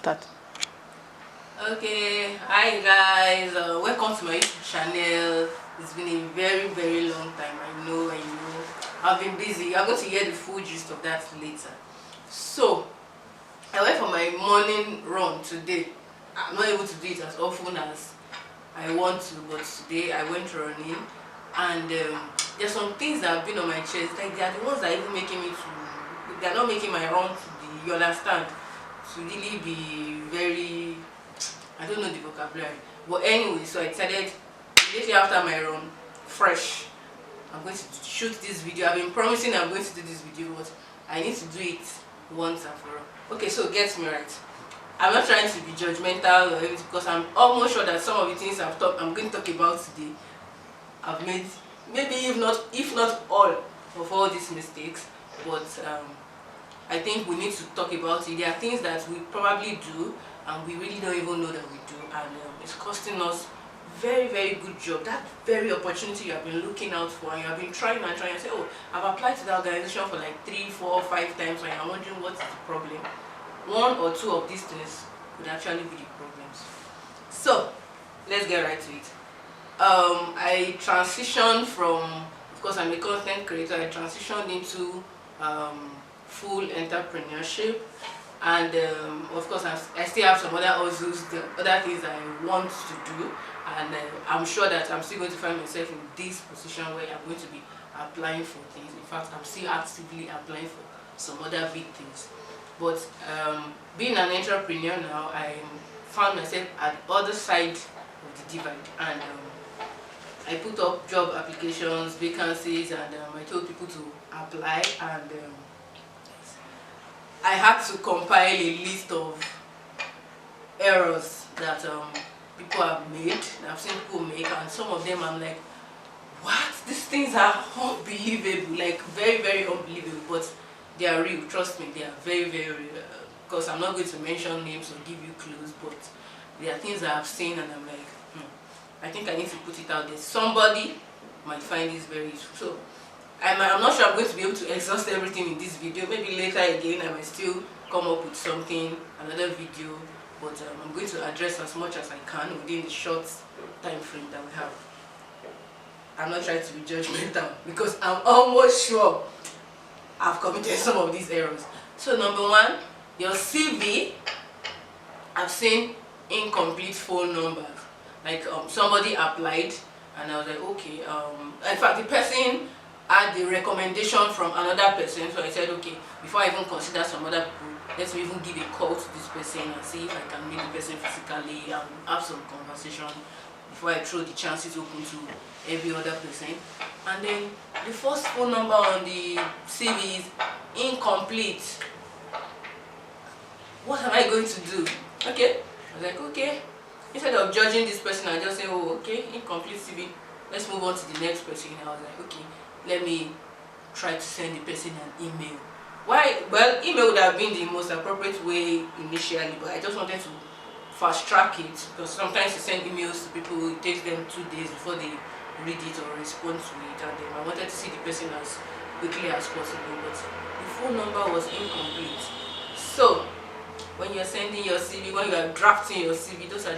start. Okay, hi guys, welcome to my YouTube channel. It's been a very long time. I know I've been busy. You're going to hear the full gist of that later. So I went for my morning run today. I'm not able to do it as often as I want to, but today I went running, and there's some things that have been on my chest. Like, they are the ones that are even making me to. They are not making my run to be, you understand, to really be very. I don't know the vocabulary, but anyway, so I decided immediately after my run, fresh, I'm going to shoot this video. I've been promising I'm going to do this video, but I need to do it once and for all. Okay, so get me right. I'm not trying to be judgmental or anything, because I'm almost sure that some of the things I'm going to talk about today, I've made maybe if not all of all these mistakes, but I think we need to talk about it. There are things that we probably do and we really don't even know that we do, and it's costing us very good job. That very opportunity you have been looking out for, and you have been trying and say, oh, I've applied to that organization for like 3, 4, 5 times, and I'm wondering what's the problem. One or two of these things could actually be the problems. So let's get right to it. I transitioned from, of course I'm a content creator, I transitioned into full entrepreneurship, and of course I still have some other hustles, the other things I want to do, and I'm sure that I'm still going to find myself in this position where I'm going to be applying for things. In fact, I'm still actively applying for some other big things. But being an entrepreneur now, I found myself at the other side of the divide, and I put up job applications, vacancies, and I told people to apply, and I had to compile a list of errors that people have made, that I've seen people make, and some of them I'm like, what? These things are unbelievable, like very unbelievable, but they are real, trust me, they are very real. Because I'm not going to mention names or give you clues, but there are things that I've seen and I'm like, I think I need to put it out there. Somebody might find this very useful. So I'm not sure I'm going to be able to exhaust everything in this video. Maybe later again I might still come up with something, another video, but I'm going to address as much as I can within the short time frame that we have. I'm not trying to be judgmental, because I'm almost sure I've committed some of these errors. So number one, your CV, I've seen incomplete phone numbers. Like somebody applied and I was like, okay, in fact the person had the recommendation from another person, so I said, okay, before I even consider some other people, let me even give a call to this person and see if I can meet the person physically and have some conversation before I throw the chances open to every other person. And then the first phone number on the CV is incomplete. What am I going to do? Okay, I was like, okay. Instead of judging this person, I just say, oh, okay, incomplete CV. Let's move on to the next person. I was like, okay, let me try to send the person an email. Why? Well, email would have been the most appropriate way initially, but I just wanted to fast track it, because sometimes you send emails to people, it takes them 2 days before they read it or respond to it, and then I wanted to see the person as quickly as possible, but the phone number was incomplete. So when you're sending your CV, when you are drafting your CV, those are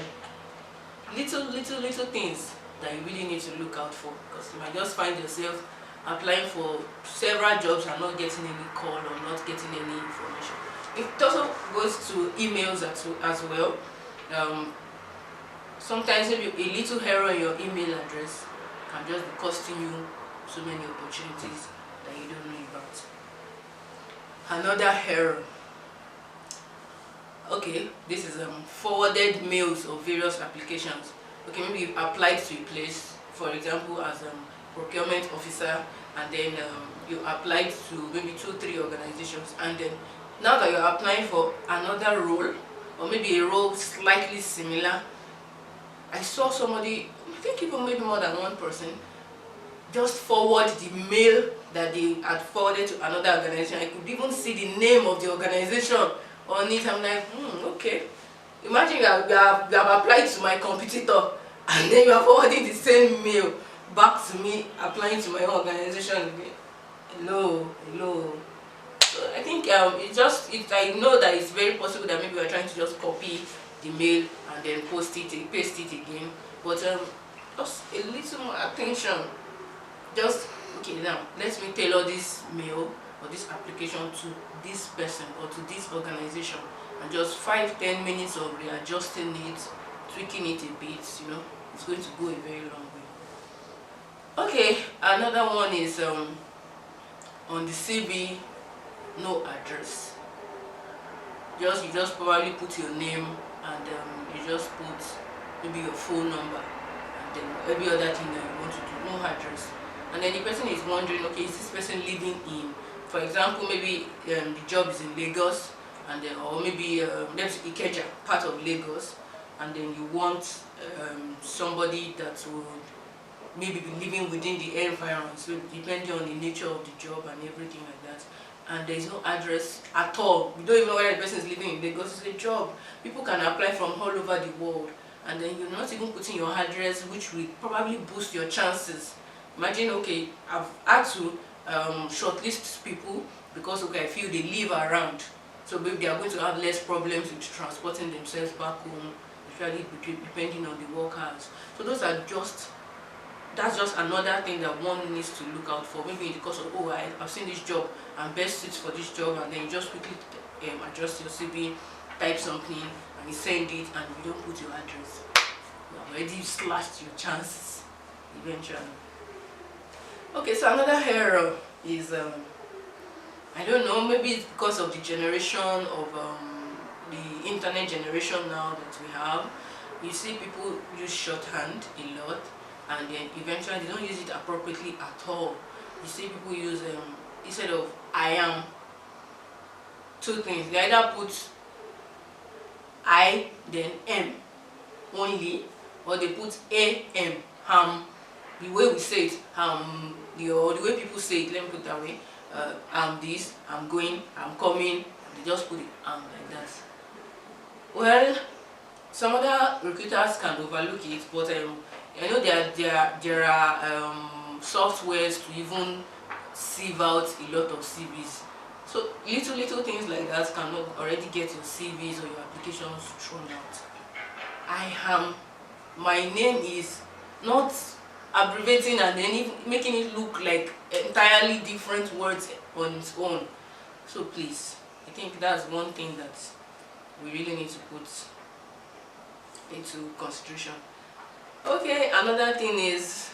little things that you really need to look out for, because you might just find yourself applying for several jobs and not getting any call or not getting any information. It also goes to emails as well. Sometimes maybe a little error in your email address can just be costing you so many opportunities that you don't know about. Another error. Okay, this is forwarded mails of various applications. Okay, maybe you applied to a place, for example, as a procurement officer, and then you applied to maybe 2 or 3 organizations, and then now that you're applying for another role, or maybe a role slightly similar, I saw somebody, I think even maybe more than one person, just forward the mail that they had forwarded to another organization. I could even see the name of the organization on it. I'm like, okay. Imagine you have applied to my competitor, and then you are forwarding the same mail back to me, applying to my own organization. Hello. So I think I know that it's very possible that maybe we're trying to just copy copy the mail and then paste it again. But just a little more attention. Just okay, now let me tailor this mail or this application to this person or to this organization, and just 5-10 minutes of readjusting it, tweaking it a bit, it's going to go a very long way. Okay, another one is on the CV, no address. You just probably put your name, and you just put maybe your phone number, and then every other thing that you want to do, no address. And then the person is wondering, okay, is this person living in, for example, maybe the job is in Lagos, and then, or maybe let's Ikeja, part of Lagos, and then you want somebody that will maybe be living within the environment, so depending on the nature of the job and everything like that. And there is no address at all. You don't even know whether the person is living in Lagos. It's a job. People can apply from all over the world, and then you're not even putting your address, which will probably boost your chances. Imagine, okay, I've had to shortlist people because, okay, I feel they live around, so maybe they are going to have less problems with transporting themselves back home, especially depending on the work hours. So that's just another thing that one needs to look out for. Maybe in the course of, oh, I've seen this job, I'm best suited for this job, and then you just quickly adjust your CV, type something, and you send it, and you don't put your address. You have already slashed your chances eventually. Okay, so another error is, I don't know, maybe it's because of the generation of the internet generation now that we have. You see people use shorthand a lot, and then eventually they don't use it appropriately at all. You see people use, instead of I am, two things. They either put I, then M only, or they put am, the way we say it, the way people say it, let me put it that way, I'm this, I'm going, I'm coming, they just put it like that. Well, some other recruiters can overlook it, but I know there are softwares to even sieve out a lot of CVs. So little things like that can already get your CVs or your applications thrown out. My name is not abbreviating and then making it look like entirely different words on its own. So please, I think that's one thing that we really need to put into consideration. Okay, another thing is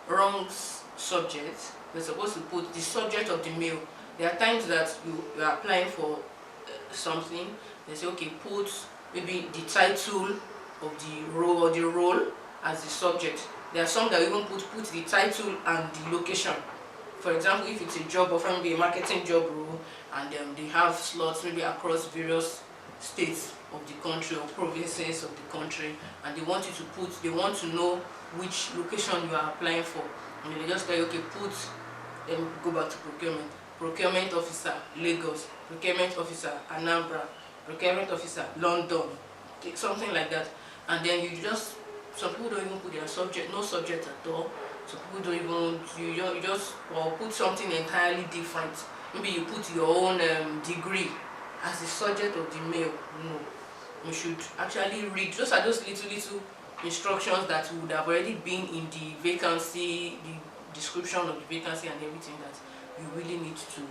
wrong subject. We're supposed to put the subject of the mail. There are times that you are applying for something, they say, okay, put maybe the title of the role as the subject. There are some that even put the title and the location. For example, if it's a job offer, maybe a marketing job role, and they have slots maybe across various states of the country or provinces of the country, and they want to know which location you are applying for, and they just tell you, okay, go back to procurement officer Lagos, procurement officer Anambra, procurement officer London, something like that. And then some people don't even put their subject, no subject at all. Some people don't even, you just put something entirely different. Maybe you put your own degree as the subject of the mail. No, you should actually read. Those are those little instructions that would have already been in the vacancy, the description of the vacancy and everything that you really need to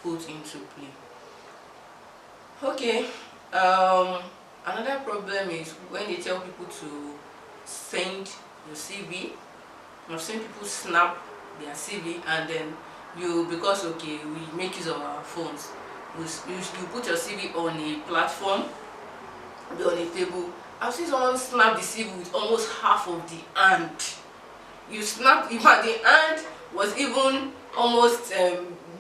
put into play. Okay, another problem is when they tell people to send your CV. I've seen people snap their CV and then because okay, we make use of our phones, you put your CV on a platform, on a table. I've seen someone snap the CV with almost half of the hand. You snap, in fact the hand was even almost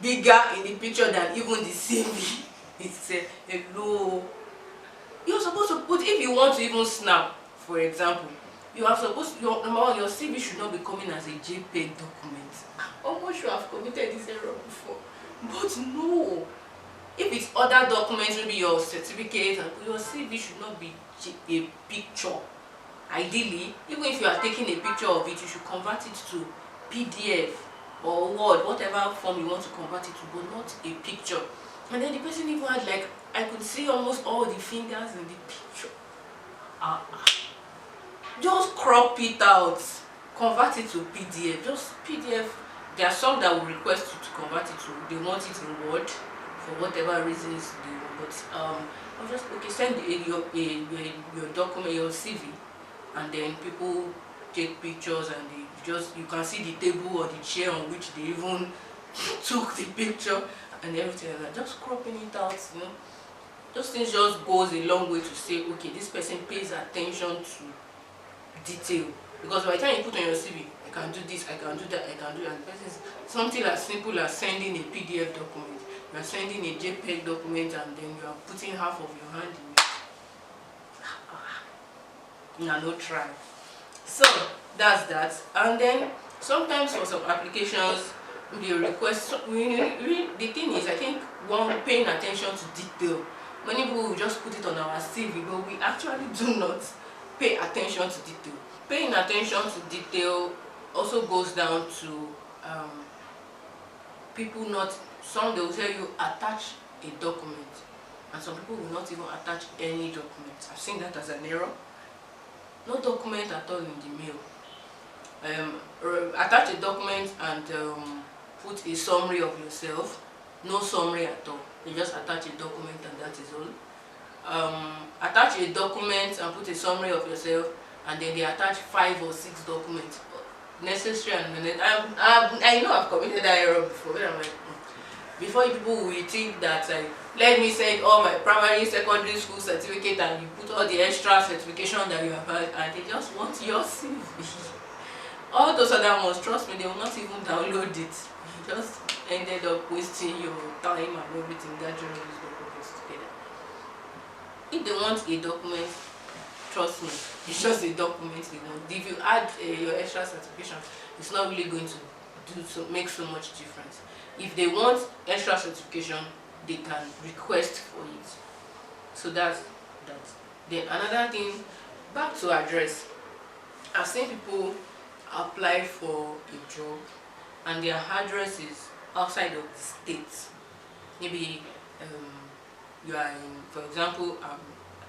bigger in the picture than even the CV. It's hello. You're supposed to put, if you want to even snap, for example, you are supposed to, number one, your CV should not be coming as a JPEG document. Almost you have committed this error before, but no. If it's other documents, maybe your certificate, your CV should not be a picture. Ideally, even if you are taking a picture of it, you should convert it to PDF or Word, whatever form you want to convert it to, but not a picture. And then the person even had like I could see almost all the fingers in the picture. Just crop it out, convert it to PDF. Just PDF. There are some that will request you to convert it to, they want it in Word for whatever reasons they want. But I'll just send your document, your CV, and then people take pictures and you can see the table or the chair on which they even took the picture and everything like that. Just cropping it out, those things just goes a long way to say, okay, this person pays attention to detail. Because by the time you put on your CV, I can do this, I can do that, I can do that. Something as simple as sending a PDF document. You are sending a JPEG document and then you are putting half of your hand in it. No try. So that's that. And then sometimes for some applications, they request. The thing is, I think one, paying attention to detail. Many people will just put it on our CV, but we actually do not pay attention to detail. Paying attention to detail also goes down to people not. Some, they will tell you attach a document, and some people will not even attach any document. I've seen that as an error. No document at all in the mail. Attach a document and put a summary of yourself. No summary at all. You just attach a document and that is all. Attach a document and put a summary of yourself, and then they attach 5 or 6 documents. Necessary and I know I've committed that error before. But I'm like, before people will think that let me send all my primary, secondary school certificate, and you put all the extra certification that you have had, and they just want your CV. All those other ones, trust me, they will not even download it. You just ended up wasting your time and everything gathering these documents together. If they want a document, trust me, it's just a document they want. If you add your extra certification, it's not really going to make so much difference. If they want extra certification, they can request for it. So that's that. Then another thing, back to address. I've seen people apply for a job and their address is outside of the state. Maybe you are in, for example,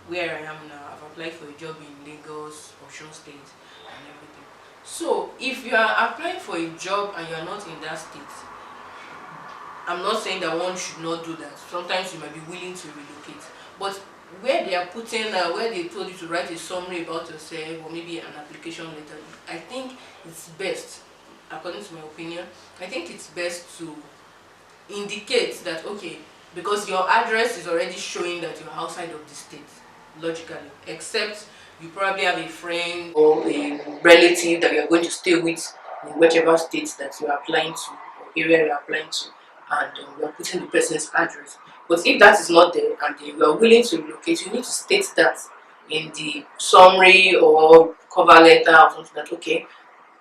where I am now, I've applied for a job in Lagos, Osun State, and everything. So if you are applying for a job and you are not in that state, I'm not saying that one should not do that. Sometimes you might be willing to relocate, but where they are putting, where they told you to write a summary about yourself or maybe an application letter, I think it's best, according to my opinion, I think it's best to indicate that, okay, because your address is already showing that you're outside of the state, logically, except you probably have a friend or a relative that you're going to stay with in whichever state that you're applying to or area you're applying to, and you're putting the person's address. But if that is not there and you are willing to relocate, you need to state that in the summary or cover letter or something, that okay,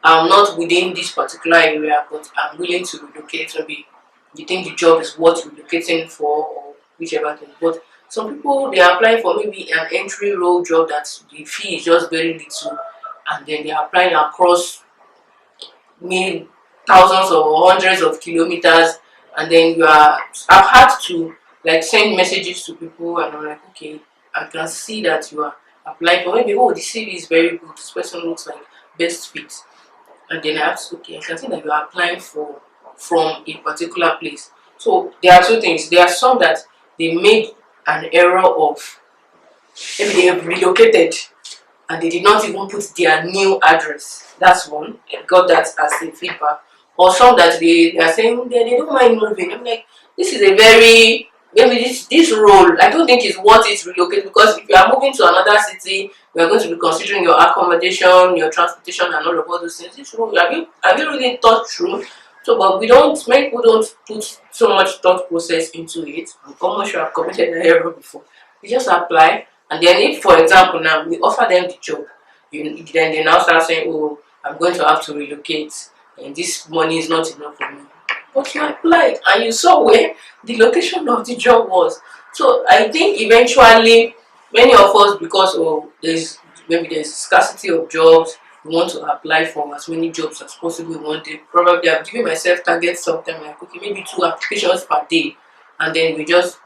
I'm not within this particular area, but I'm willing to relocate. Maybe you think the job is worth relocating for or whichever thing. But some people, they are applying for maybe an entry role job that the fee is just very little, and then they are applying across thousands or hundreds of kilometers, and then I've had to like send messages to people, and I'm like, okay, I can see that you are applying for, maybe, oh, the CV is very good, this person looks like best fit, and then I asked, okay, I can see that you are applying from a particular place. So there are two things. There are some that they made an error of, maybe they have relocated and they did not even put their new address. That's one. I got that as a feedback. Or some that they are saying they don't mind moving. I'm like, this is a very, maybe this role, I don't think it's worth it to relocate, because if you are moving to another city, we are going to be considering your accommodation, your transportation, and all those things. This role, have you really thought through? So, but many people don't put so much thought process into it. I'm almost sure I've committed an error before. You just apply, and then if, for example, now we offer them the job, then they now start saying, oh, I'm going to have to relocate, and this money is not enough for me. But you applied and you saw where the location of the job was. So I think eventually many of us, because there's scarcity of jobs, we want to apply for as many jobs as possible in one day. Probably I'm giving myself targets sometime, like, okay, maybe 2 applications per day, and then we just,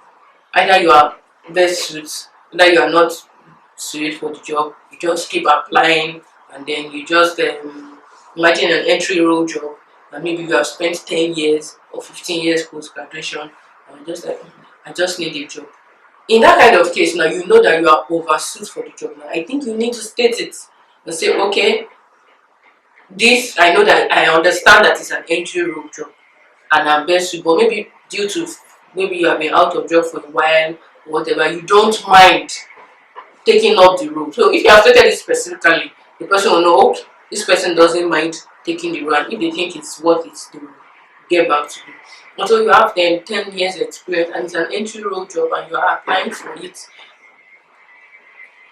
either you are best suits, that you are not suited for the job, you just keep applying, and then you just imagine an entry role job, and maybe you have spent 10 years or 15 years post graduation, and you're just like, I just need a job. In that kind of case, now you know that you are oversuited for the job. Now I think you need to state it and say, okay, this, I know that I understand that it's an entry role job and I'm best suited, but maybe due to, maybe you have been out of job for a while or whatever, you don't mind taking up the role. So if you have stated it specifically, the person will know, okay, this person doesn't mind taking the role, and if they think it's worth it, they will get back to you. And so you have then 10 years experience and it's an entry role job and you are applying for it.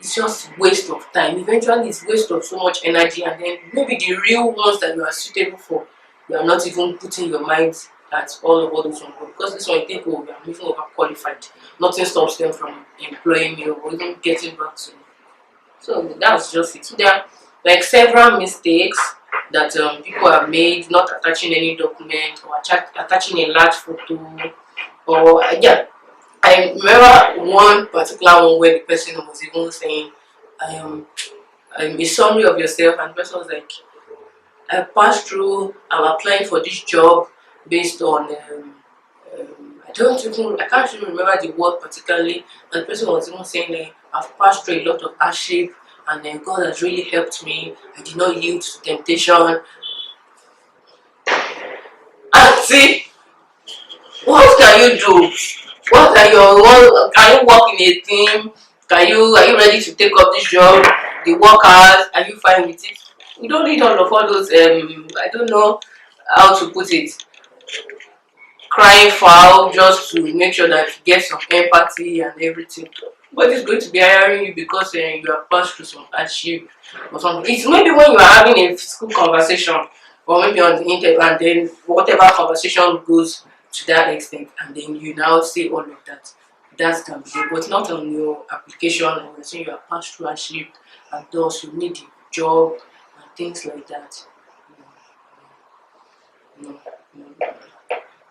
It's just waste of time. Eventually it's waste of so much energy, and then maybe the real ones that you are suitable for, you are not even putting your mind at all of all those ones, because this one you think, oh, I'm even overqualified. Nothing stops them from employing me or even getting back to me. So that's just it. So there are like several mistakes that people have made, not attaching any document or attaching a large photo, or yeah, I remember one particular one where the person was even saying, um, a summary of yourself, and the person was like, I passed through, I'm applying for this job based on, I can't even remember the word particularly, and the person was even saying, like, I've passed through a lot of hardship, and then God has really helped me, I did not yield to temptation. And see, what can you do? What are your can you work in a team? Are you ready to take up this job? The workers, are you fine with it? You don't need all those I don't know how to put it, crying foul just to make sure that you get some empathy and everything. Nobody's going to be hiring you because you have passed through some hardship or something. It's maybe when you are having a physical conversation or maybe on the internet, and then whatever conversation goes to that extent, and then you now say all of that. That can be good, but not on your application, or you're saying you have passed through hardship and thus you need a job and things like that. No, no, no, no.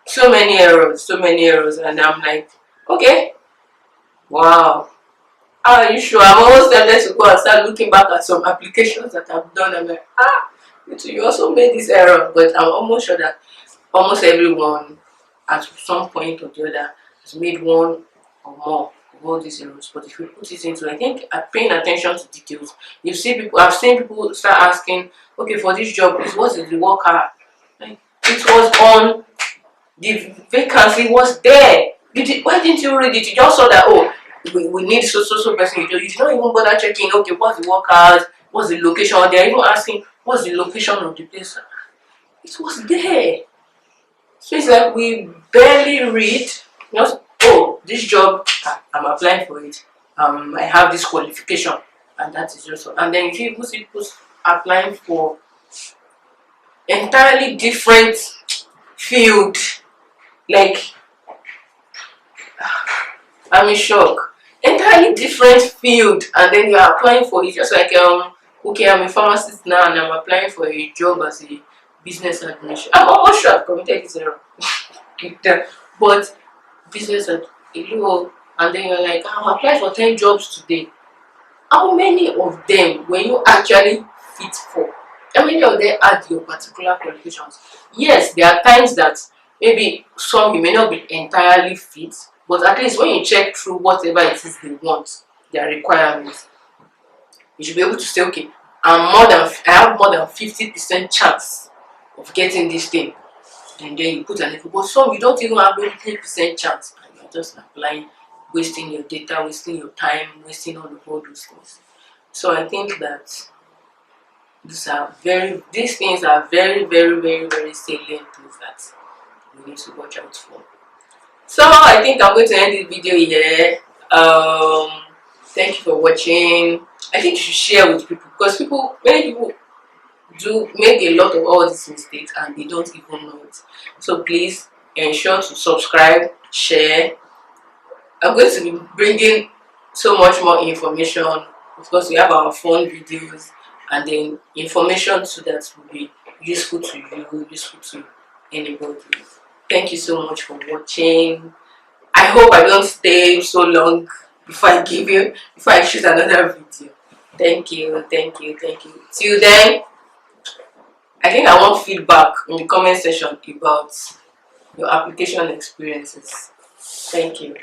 So many errors, and I'm like, okay, wow. Are you sure? I'm almost tempted to go and start looking back at some applications that I've done. I'm like, you also made this error, but I'm almost sure that almost everyone at some point or the other has made one or more of all these errors. But if you put it into, I think, paying attention to details, you see people. I've seen people start asking, okay, for this job, what is the worker? Like, it was on the vacancy was there. Why didn't you read it? You just saw that, oh, we need so person. You did not even bother checking, okay, what's the workers, what's the location. They're even asking, what's the location of the place. It was there. So it's like we barely read, just, oh, this job, I'm applying for it. I have this qualification, and that is just, and then you see people applying for entirely different field. Like, I'm in shock. Entirely different field, and then you are applying for it. Just like, okay, I'm a pharmacist now, and I'm applying for a job as a business administration. I'm almost sure I've committed this error. But business and and then you're like, I'm applying for 10 jobs today. How many of them were you actually fit for? How many of them had your particular qualifications? Yes, there are times that maybe some you may not be entirely fit, but at least when you check through whatever it is they want, their requirements, you should be able to say, okay, I have more than 50% chance of getting this thing. And then you put an effort. But some you don't even have maybe 10% chance, and you're just applying, wasting your data, wasting your time, wasting all those things. So I think that these things are very, very, very, very salient things that we need to watch out for. So I think I'm going to end this video here. Thank you for watching. I think you should share with people, because many people do make a lot of all these mistakes and they don't even know it. So please ensure to subscribe, share. I'm going to be bringing so much more information. Of course, we have our fun videos, and then information so that will be useful to you, useful to anybody. Thank you so much for watching. I hope I don't stay so long before I shoot another video. Thank you, thank you, thank you. Till then, I think I want feedback in the comment section about your application experiences. Thank you.